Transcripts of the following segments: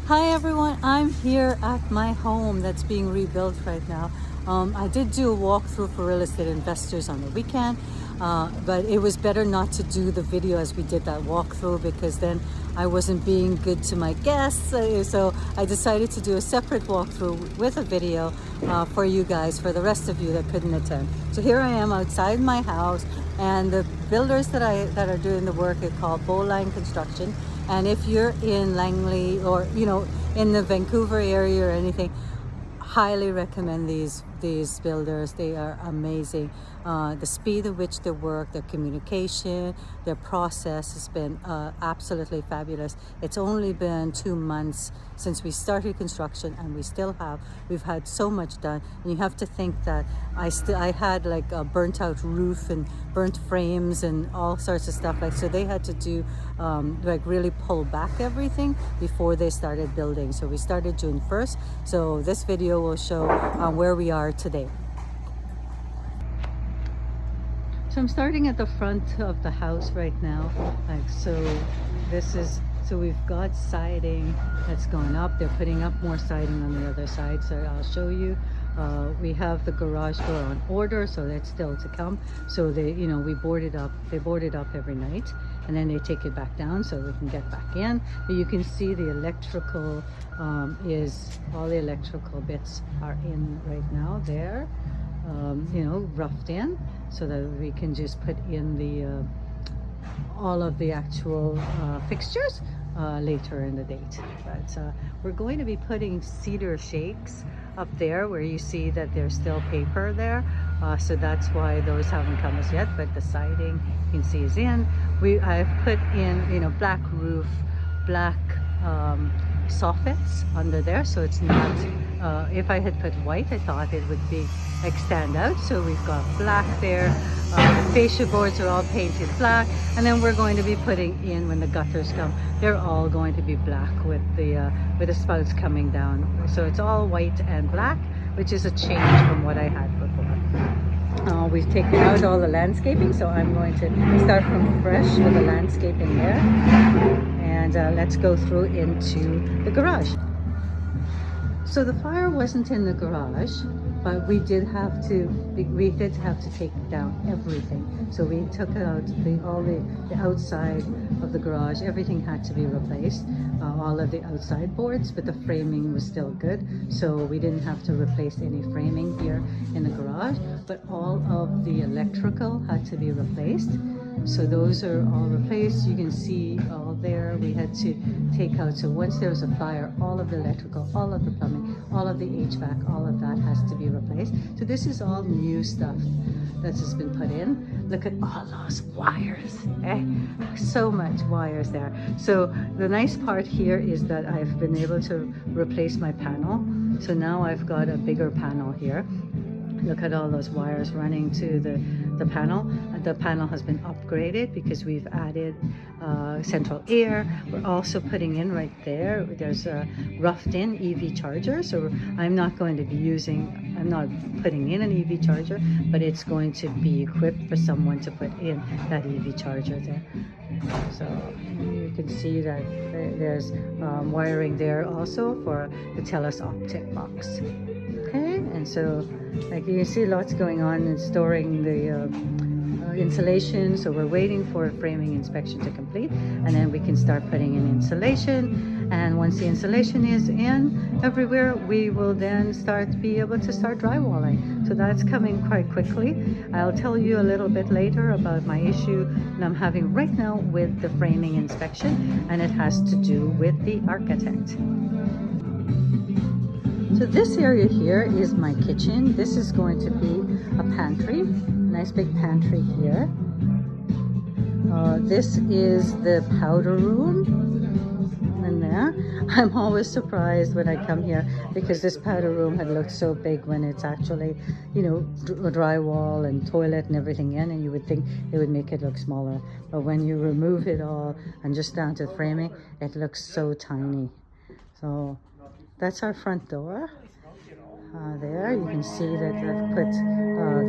Hi everyone, I'm here at my home that's being rebuilt right now. I did do a walkthrough for real estate investors on the weekend, but it was better not to do the video as we did that walkthrough because then I wasn't being good to my guests. So I decided to do a separate walkthrough with a video for you guys, for the rest of you that couldn't attend. So here I am outside my house, and the builders that are doing the work are called Bowline Construction. And if you're in Langley or in the Vancouver area or anything, highly recommend these builders. They are amazing. The speed at which they work, their communication, their process has been absolutely fabulous. It's only been 2 months since we started construction, and we've had so much done. And you have to think that I had like a burnt out roof and burnt frames and all sorts of stuff, so they had to do really pull back everything before they started building. So we started June 1st. So this video will show where we are today. So I'm starting at the front of the house right now. So we've got siding that's going up. They're putting up more siding on the other side, so I'll show you. We have the garage door on order, so that's still to come. So they board it up every night, and then they take it back down so we can get back in. But you can see the electrical all the electrical bits are in right now there, roughed in, so that we can just put in the all of the actual fixtures later in the date. But we're going to be putting cedar shakes up there where you see that there's still paper there, so that's why those haven't come as yet. But the siding you can see is in. I've put in black roof, black soffits under there, so it's not if I had put white, I thought it would be stand out. So we've got black there. The fascia boards are all painted black, and then we're going to be putting in, when the gutters come, they're all going to be black with the spouts coming down. So it's all white and black, which is a change from what I had before. We've taken out all the landscaping, so I'm going to start from fresh with the landscaping there, and let's go through into the garage. So the fire wasn't in the garage, but we did have to take down everything. So we took out all the outside of the garage. Everything had to be replaced, all of the outside boards, but the framing was still good. So we didn't have to replace any framing here in the garage, but all of the electrical had to be replaced. So those are all replaced. You can see all there. We had to take out, so once there was a fire, all of the electrical, all of the plumbing, all of the HVAC, all of that has to be replaced. So this is all new stuff that has been put in. Look at all those wires, so much wires there. So the nice part here is that I've been able to replace my panel. So now I've got a bigger panel here. Look at all those wires running to the panel. The panel has been upgraded because we've added central air. We're also putting in right there's a roughed in EV charger. So I'm not putting in an EV charger, but it's going to be equipped for someone to put in that EV charger there. So you can see that there's wiring there also for the TELUS Optic box. Okay, and so like you can see, lots going on in storing the insulation. So we're waiting for framing inspection to complete, and then we can start putting in insulation. And once the insulation is in everywhere, we will then be able to start drywalling. So that's coming quite quickly. I'll tell you a little bit later about my issue that I'm having right now with the framing inspection, and it has to do with the architect. So this area here is my kitchen. This is going to be a pantry, nice big pantry here. This is the powder room in there. I'm always surprised when I come here because this powder room had looked so big when it's actually, drywall and toilet and everything in, and you would think it would make it look smaller. But when you remove it all and just down to the framing, it looks so tiny. So that's our front door. There you can see that I've put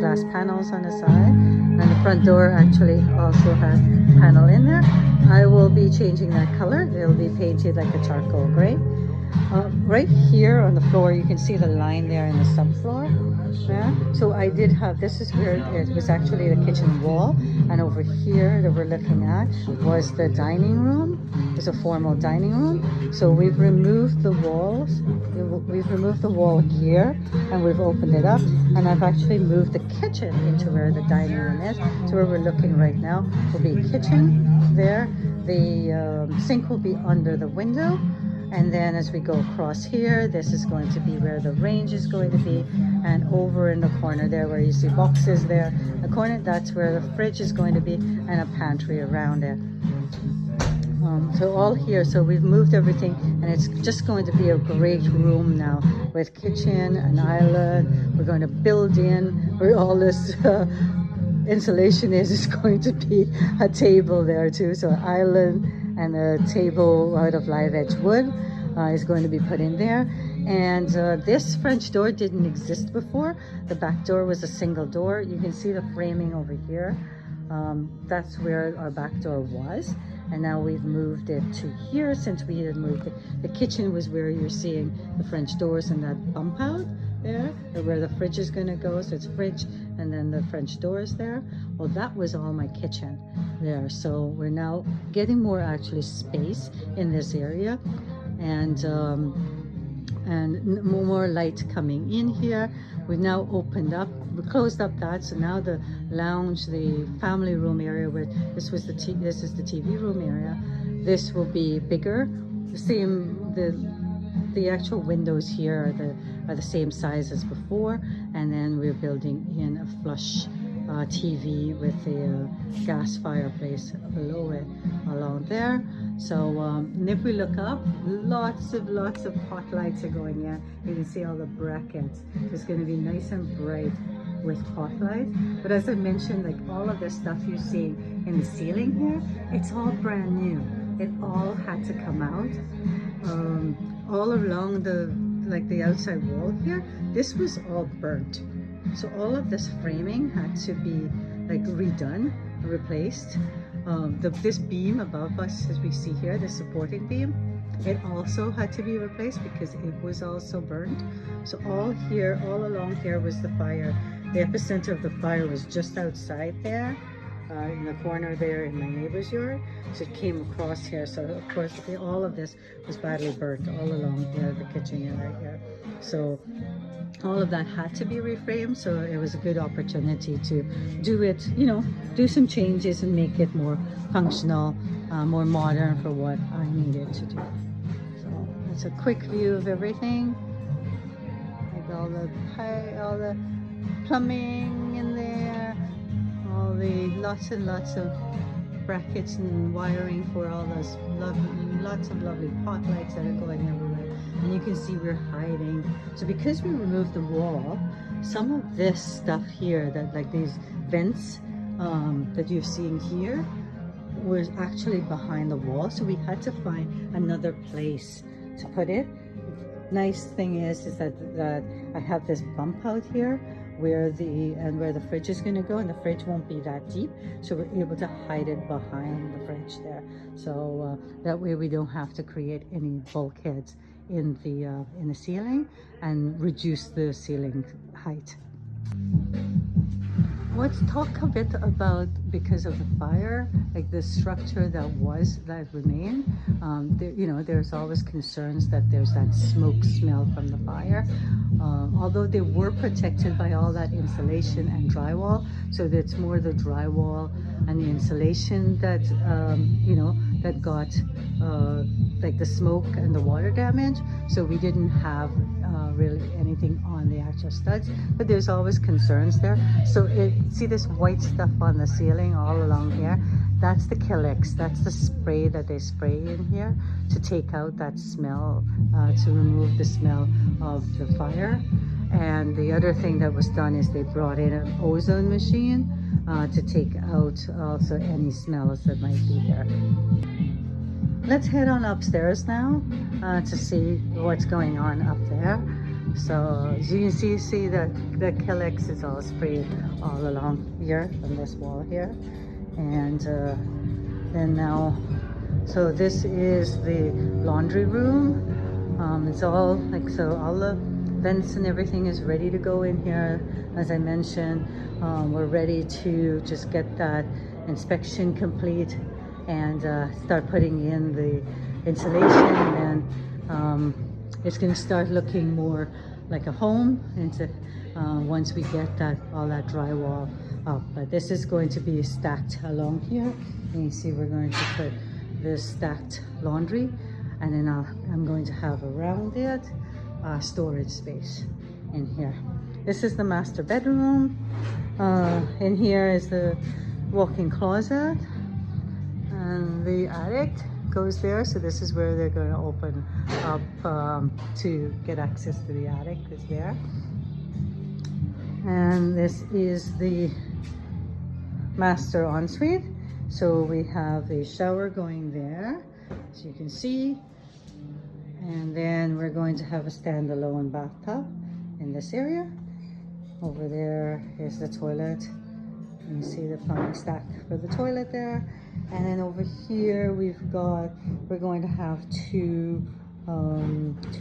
glass panels on the side, and the front door actually also has a panel in there. I will be changing that color. It'll be painted like a charcoal gray. Right here on the floor, you can see the line there in the subfloor. Yeah. So I did have, this is where it was actually the kitchen wall, and over here that we're looking at was the dining room. It's a formal dining room. So we've removed the walls. We've removed the wall here, and we've opened it up, and I've actually moved the kitchen into where the dining room is. So where we're looking right now will be kitchen there. The sink will be under the window. And then as we go across here, this is going to be where the range is going to be. And over in the corner there where you see boxes there, the corner, that's where the fridge is going to be, and a pantry around it. So all here, so we've moved everything, and it's just going to be a great room now with kitchen, an island. We're going to build in where all this insulation is going to be a table there too. So an island and a table out of live edge wood is going to be put in there. And this French door didn't exist before. The back door was a single door. You can see the framing over here. That's where our back door was, and now we've moved it to here since we had moved it. The kitchen was where you're seeing the French doors and that bump out there, where the fridge is going to go. So it's fridge and then the French doors there. Well, that was all my kitchen there. So we're now getting more actually space in this area, and more light coming in here. We've now opened up, we closed up that, so now the lounge, the family room area, where this is the TV room area, this will be bigger. The same, the actual windows here are the same size as before, and then we're building in a flush TV with the gas fireplace below it along there. So and if we look up, lots of pot lights are going in. You can see all the brackets. It's going to be nice and bright with pot lights. But as I mentioned, like all of this stuff you're seeing in the ceiling here, it's all brand new. It all had to come out. All along the outside wall here, this was all burnt. So all of this framing had to be like redone, replaced. This beam above us, as we see here, the supporting beam, it also had to be replaced because it was also burned. So all here, all along here was the fire. The epicenter of the fire was just outside there, in the corner there in my neighbor's yard. So it came across here. So of course, all of this was badly burnt all along here, the kitchen area here. So all of that had to be reframed, so it was a good opportunity to do it, do some changes and make it more functional, more modern for what I needed to do. So that's a quick view of everything. Like all the plumbing in there, all the lots and lots of brackets and wiring for all those lots of lovely pot lights that are going everywhere. And you can see we're hiding. So because we removed the wall, some of this stuff here, that like these vents that you're seeing here, was actually behind the wall. So we had to find another place to put it. Nice thing is that I have this bump out here where the fridge is going to go, and the fridge won't be that deep, so we're able to hide it behind the fridge there. So that way we don't have to create any bulkheads in the ceiling and reduce the ceiling height. Let's talk a bit about, because of the fire, like the structure that remained. There's always concerns that there's that smoke smell from the fire. Although they were protected by all that insulation and drywall, so that's more the drywall and the insulation that that got like the smoke and the water damage. So we didn't have really anything on the actual studs, but there's always concerns there. So see this white stuff on the ceiling all along here? That's the Killex. That's the spray that they spray in here to take out that smell, to remove the smell of the fire. And the other thing that was done is they brought in an ozone machine to take out also any smells that might be there. Let's head on upstairs now to see what's going on up there. So as you can see that the Killex is all sprayed all along here on this wall here. And then now, so this is the laundry room. It's all like, so all the vents and everything is ready to go in here. As I mentioned, we're ready to just get that inspection complete and start putting in the insulation, and then it's going to start looking more like a home into once we get that all that drywall up. But this is going to be stacked along here, and you see we're going to put this stacked laundry, and then I'm going to have around it storage space in here. This is the master bedroom. In here is the walk-in closet, and the attic goes there. So this is where they're going to open up to get access to the attic, is there. And this is the master ensuite. So we have a shower going there, as you can see. And then we're going to have a standalone bathtub in this area. Over there is the toilet. You see the plumbing stack for the toilet there. And then over here we're going to have two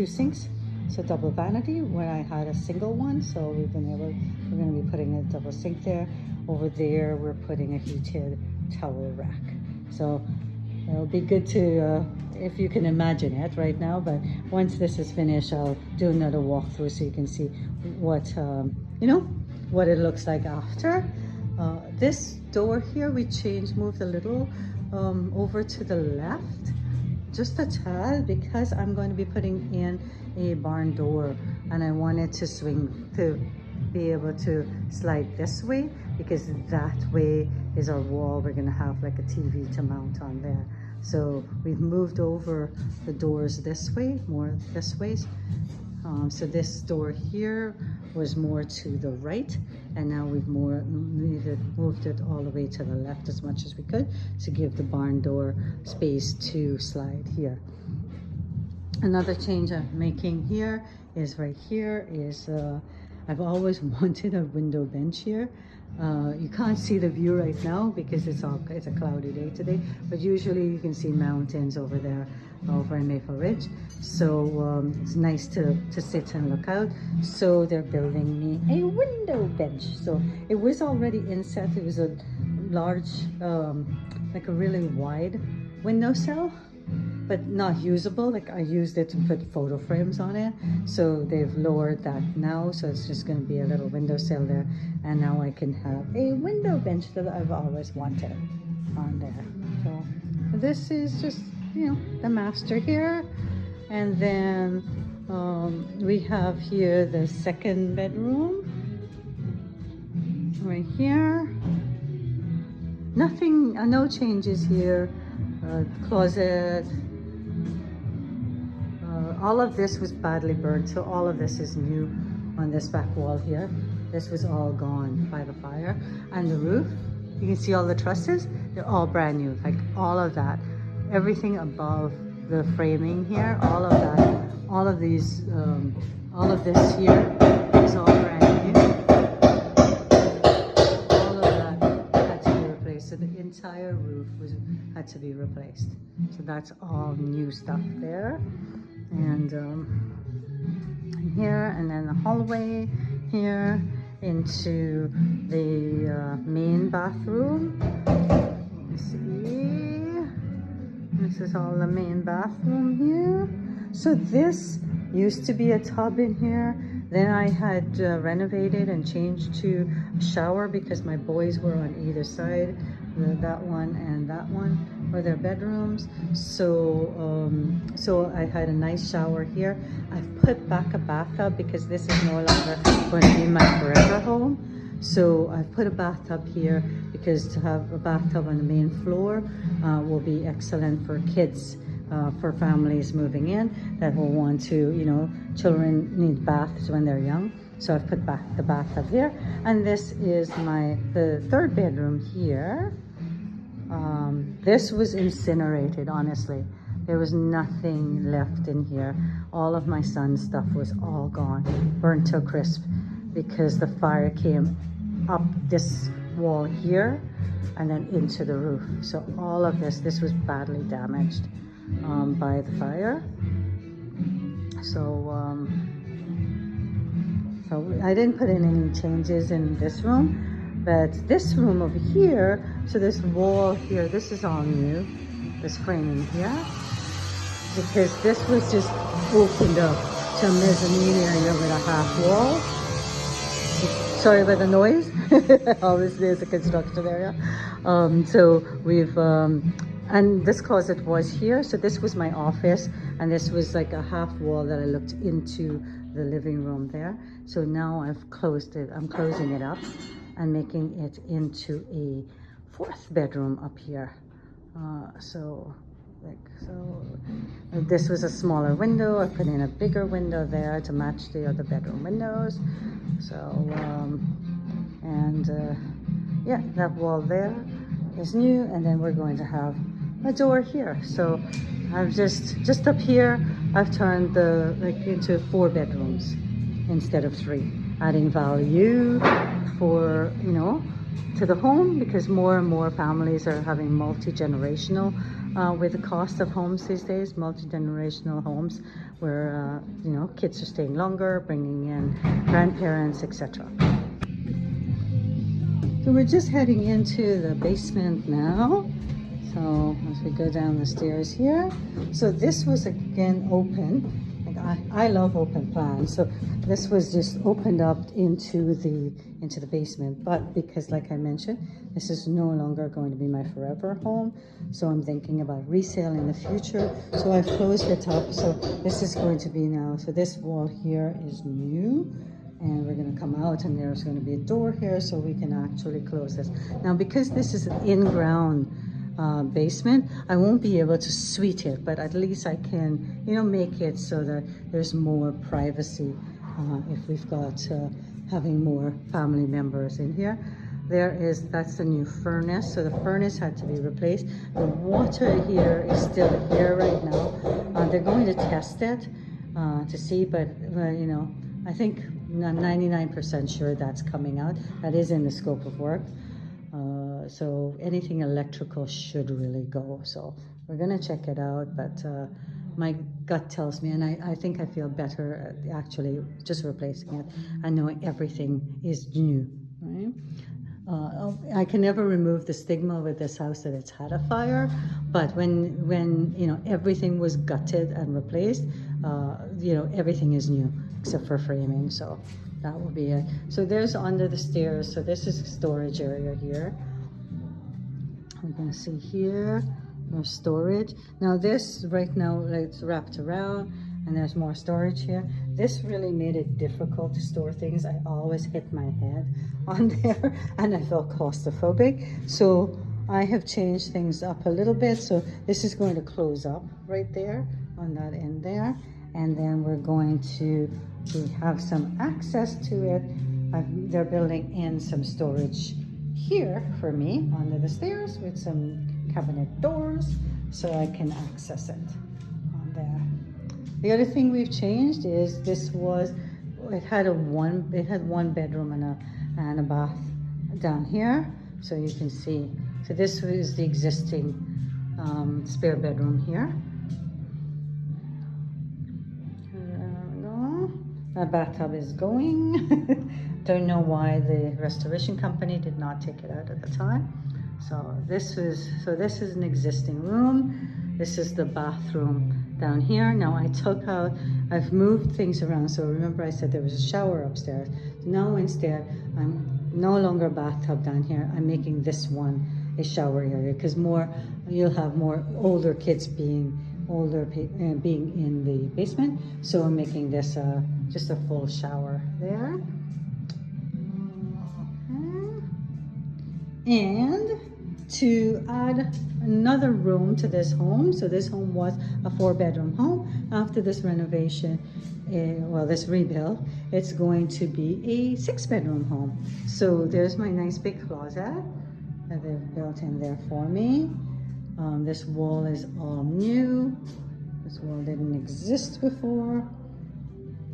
sinks. So double vanity where I had a single one. So we're going to be putting a double sink there. Over there we're putting a heated towel rack. So it'll be good to, if you can imagine it right now, but once this is finished, I'll do another walkthrough so you can see what, what it looks like after. This door here, we moved a little over to the left, just a tad, because I'm going to be putting in a barn door, and I wanted to swing to be able to slide this way, because that way is our wall. We're going to have like a TV to mount on there. So we've moved over the doors this way, more this way. So this door here was more to the right, and now we've moved it all the way to the left as much as we could to give the barn door space to slide here. Another change I'm making here is right here is I've always wanted a window bench here. You can't see the view right now because it's a cloudy day today, but usually you can see mountains over there over in Maple Ridge. So it's nice to sit and look out. So they're building me a window bench. So it was already inset. It was a large, like a really wide windowsill, but not usable. Like I used it to put photo frames on it. So they've lowered that now. So it's just going to be a little windowsill there. And now I can have a window bench that I've always wanted on there. So this is just, the master here. And then we have here the second bedroom right here. Nothing, no changes here. Closet. All of this was badly burnt, so all of this is new on this back wall here. This was all gone by the fire. And the roof, you can see all the trusses, they're all brand new, like all of that. Everything above the framing here, all of that, all of these, all of this here is all brand new. All of that had to be replaced, so the entire roof had to be replaced. So that's all new stuff there. And here, and then the hallway here into the main bathroom. You see, this is all the main bathroom here. So this used to be a tub in here. Then I had renovated and changed to a shower because my boys were on either side. That one and that one were their bedrooms. So so I had a nice shower here. I've put back a bathtub because this is no longer going to be my forever home. So I've put a bathtub here because to have a bathtub on the main floor will be excellent for kids, for families moving in that will want to, children need baths when they're young. So I've put back the bathtub here. And this is the third bedroom here. This was incinerated, honestly. There was nothing left in here. All of my son's stuff was all gone, burnt to a crisp, because the fire came up this wall here and then into the roof. So all of this was badly damaged by the fire. So I didn't put in any changes in this room, but this room over here, so this wall here, this is all new, this framing here, because this was just opened up to a mezzanine area with a half wall. Sorry about the noise. Obviously it's a construction area. So we've, and this closet was here. So this was my office, and this was like a half wall that I looked into the living room there. So now I've closed it. I'm closing it up and making it into a 4th bedroom up here. So this was a smaller window. I put in a bigger window there to match the other bedroom windows. So yeah, that wall there is new, and then we're going to have a door here. So I've just up here, I've turned the into 4 bedrooms instead of 3, adding value for, you know, to the home, because more and more families are having multi-generational with the cost of homes these days, multi-generational homes where you know, kids are staying longer, bringing in grandparents, etc. So we're just heading into the basement now. So as we go down the stairs here, so this was again open. Like I love open plans, so this was just opened up into the basement. But because, like I mentioned, this is no longer going to be my forever home, so I'm thinking about resale in the future. So I've closed it up. So this is going to be now. So this wall here is new. And we're going to come out, and there's going to be a door here, so we can actually close this. Now, because this is an in-ground basement, I won't be able to suite it, but at least I can, you know, make it so that there's more privacy if we've got having more family members in here. That's the new furnace. So the furnace had to be replaced. The water here is still here right now. They're going to test it to see, but you know, I think I'm 99% sure that's coming out. That is in the scope of work. So anything electrical should really go. So we're gonna check it out, but my gut tells me, and I think I feel better at actually just replacing it and knowing everything is new, right? I can never remove the stigma with this house that it's had a fire, but when you know, everything was gutted and replaced, you know, everything is new except for framing. So that will be it. So there's under the stairs. So this is a storage area here. We're gonna see here, there's storage. Now this right now, it's wrapped around, and there's more storage here. This really made it difficult to store things. I always hit my head on there, and I felt claustrophobic. So I have changed things up a little bit. So this is going to close up right there on that end there, and then we're going to have some access to it. They're building in some storage here for me under the stairs with some cabinet doors, so I can access it on there. The other thing we've changed is it had one bedroom and a bath down here, so you can see. So this was the existing spare bedroom here. That bathtub is going. Don't know why the restoration company did not take it out at the time. So this is an existing room. This is the bathroom down here. Now I've moved things around. So remember I said there was a shower upstairs. Now instead, I'm no longer bathtub down here. I'm making this one a shower area, because you'll have more older kids being in the basement. So I'm making this just a full shower there. And to add another room to this home, so this home was a 4-bedroom home. After this renovation, this rebuild, it's going to be a 6-bedroom home. So there's my nice big closet that they've built in there for me. This wall is all new. This wall didn't exist before.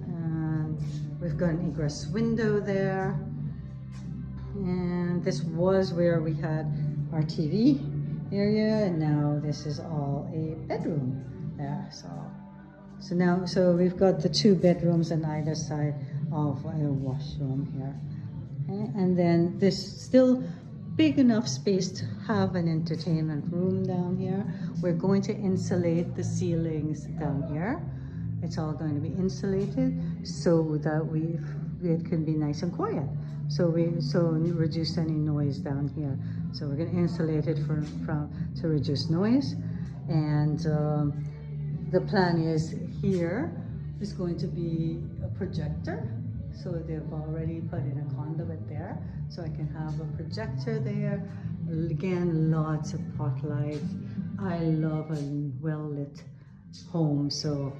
And we've got an egress window there. And this was where we had our TV area, and now this is all a bedroom there. So So we've got the 2 bedrooms on either side of a washroom here. Okay? And then there's still big enough space to have an entertainment room down here. We're going to insulate the ceilings down here. It's all going to be insulated so that it can be nice and quiet. So reduce any noise down here. So we're going to insulate it to reduce noise. And the plan is here is going to be a projector. So they've already put in a conduit there. So I can have a projector there. Again, lots of pot lights. I love a well-lit home, so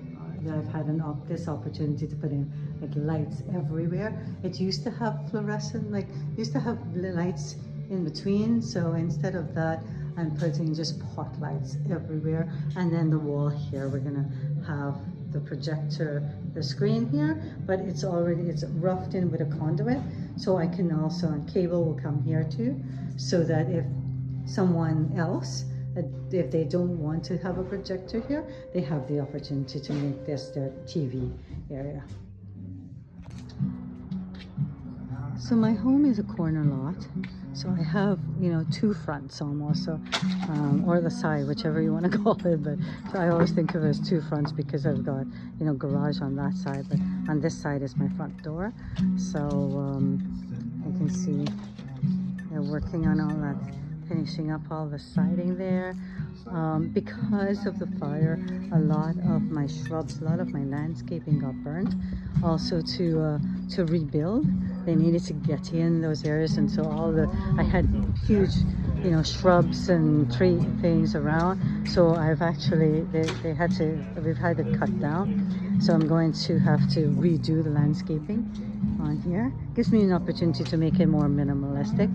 I've had this opportunity to put in like lights everywhere. It used to have fluorescent, used to have lights in between, so instead of that I'm putting just pot lights everywhere. And then the wall here, we're gonna have the projector, the screen here, but it's roughed in with a conduit, so I can also, and cable will come here too, so that if someone else, if they don't want to have a projector here, they have the opportunity to make this their TV area. So my home is a corner lot, so I have 2 fronts almost, so or the side, whichever you want to call it, but so I always think of it as 2 fronts because I've got garage on that side, but on this side is my front door. So you can see they're working on all that, finishing up all the siding there. Because of the fire, a lot of my shrubs, a lot of my landscaping got burnt. Also to rebuild, they needed to get in those areas, and so I had huge shrubs and tree things around, so we've had to cut down. So I'm going to have to redo the landscaping on here. Gives me an opportunity to make it more minimalistic.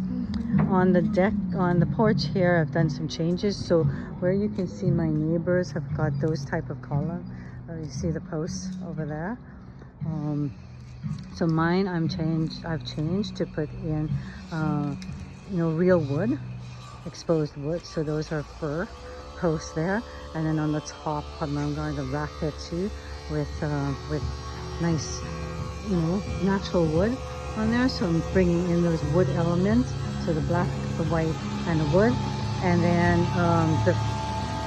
On the deck, on the porch here, I've done some changes. So where you can see my neighbors have got those type of column, you see the posts over there. So mine, I've changed to put in, real wood, exposed wood. So those are fir posts there, and then on the top, I'm going to wrap it too with nice, natural wood on there. So I'm bringing in those wood elements. So the black, the white, and the wood. And then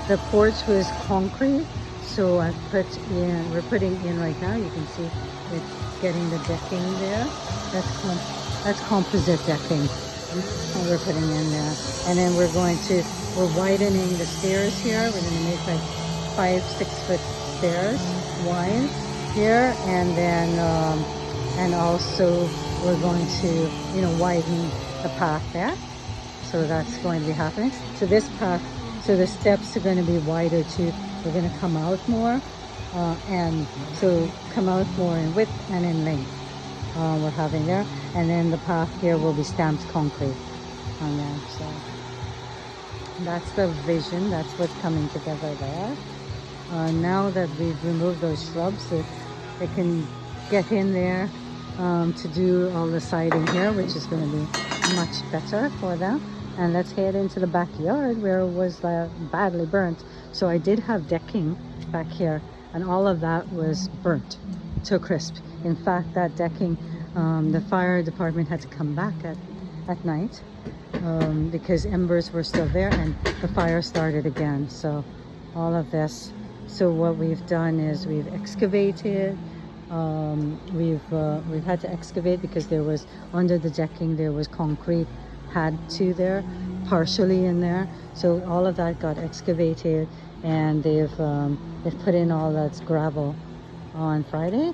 the porch was concrete, so we're putting in right now, you can see it's getting the decking there. That's composite decking that we're putting in there. And then we're widening the stairs here. We're going to make like 5-6 foot stairs wide here, and then and also we're going to widen the path there. So that's going to be happening. So this path, so the steps are going to be wider too. We're going to come out more, and so come out more in width and in length. We're having there, and then the path here will be stamped concrete on there. So that's the vision. That's what's coming together there. Now that we've removed those shrubs, they can get in there to do all the siding here, which is going to be much better for them. And let's head into the backyard where it was badly burnt. So I did have decking back here, and all of that was burnt to a crisp. In fact, that decking, the fire department had to come back at night because embers were still there, and the fire started again. So all of this. So what we've done is we've excavated. We've had to excavate because there was, under the decking there was concrete there partially in there, so all of that got excavated, and they've put in all that gravel on Friday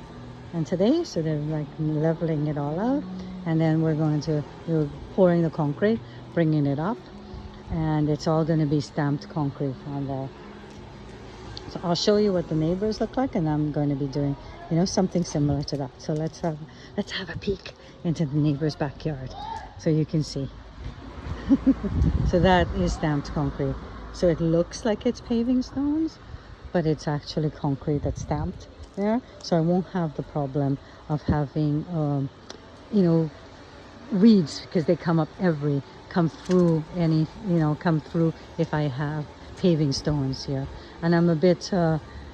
and today, so they're like leveling it all out, and then we're pouring the concrete, bringing it up, and it's all going to be stamped concrete on there. So I'll show you what the neighbors look like, and I'm going to be doing something similar to that. So let's have a peek into the neighbor's backyard so you can see. So that is stamped concrete. So it looks like it's paving stones, but it's actually concrete that's stamped there. So I won't have the problem of having weeds, because they come through if I have paving stones here. And I'm a bit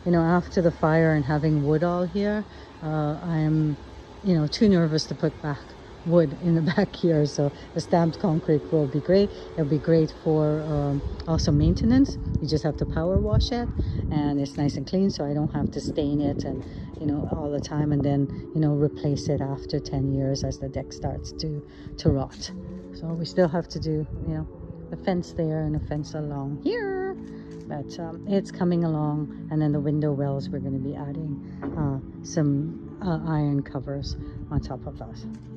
you know, after the fire and having wood all here, I am, you know, too nervous to put back wood in the back here. So the stamped concrete will be great. It'll be great for also maintenance. You just have to power wash it, and it's nice and clean, so I don't have to stain it and, you know, all the time, and then, you know, replace it after 10 years as the deck starts to rot. So we still have to do, you know, a fence there and a fence along here, but it's coming along. And then the window wells, we're going to be adding some iron covers on top of that.